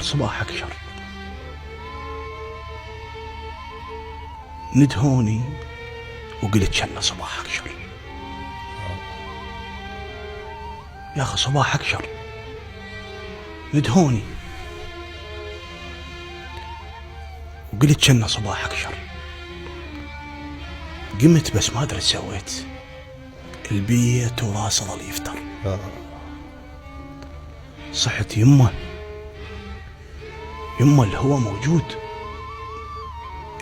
صباحك شر. ندهوني وقلت شنا صباحك شر. يا أخي صباحك شر. ندهوني وقلت شنا صباحك شر. قمت بس ما أدري ايش سويت. البيت وراسه ظل يفتر. صحت يمه الهوى موجود.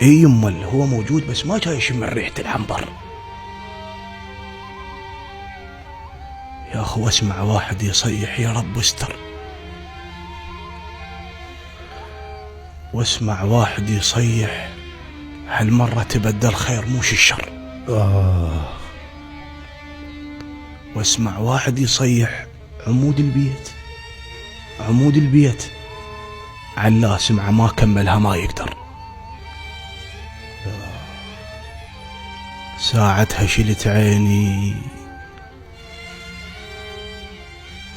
اي يمه الهوى موجود بس ما جاي يشم ريحة العنبر. يا اخو اسمع واحد يصيح يا رب استر. واسمع واحد يصيح هالمرة تبدل خير موش الشر. واسمع واحد يصيح عمود البيت علا سمع ما كملها ما يقدر. ساعتها شلت عيني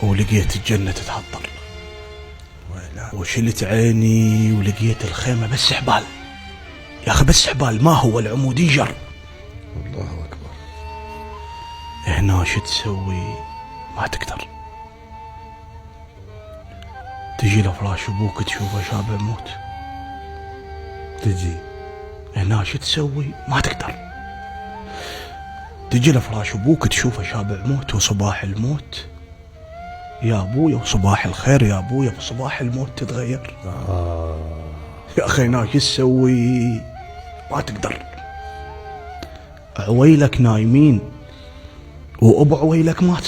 ولقيت الجنة تتحضر. وشلت عيني ولقيت الخيمة بس حبال. يا أخي بس حبال ما هو العمود يجر. الله أكبر. هنا شو تسوي ما تقدر. تجي لفراش أبوك تشوفه شابع موت. تجي هنا شو تسوي ما تقدر. تجي لفراش أبوك تشوفه شابع موت وصباح الموت يا أبويا وصباح الخير يا أبويا وصباح الموت تتغير. يا أخي هنا شو تسوي ما تقدر. عويلك نايمين وأبو عويلك مات.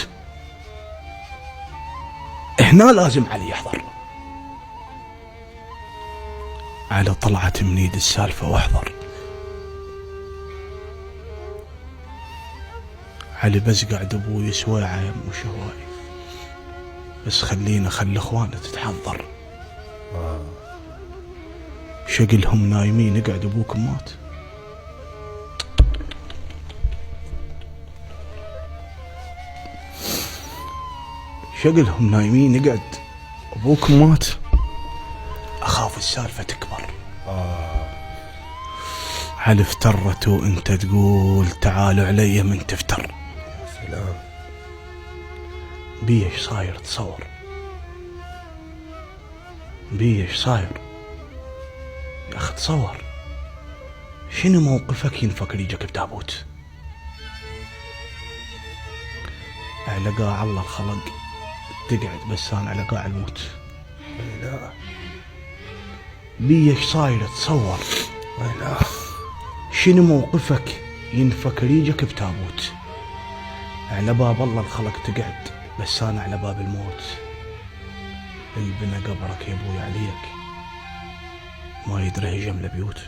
هنا لازم علي يحضر. على طلعت منيد السالفة واحضر. علي بس قاعد أبوي سويعة يم وشواي بس خلي اخوانه تتحضر. شقلهم نايمين اقعد ابوك مات. شقلهم نايمين اقعد ابوك مات. اخاف السالفة تكبر. هل افترت وانت تقول تعالوا علي من تفتر. يا سلام. بيش صاير تصور. بيش صاير يا أخي تصور. شنو موقفك ينفك ريجك بتابوت. على قاع الله الخلق تقعد بسان على قاع الموت. لا بيش صاير تصور. لا شنو موقفك ينفك ريجك بتابوت. على باب الله الخلق تقعد بس أنا على باب الموت. البنا قبرك يا ابوي عليك ما يدري جمله بيوت.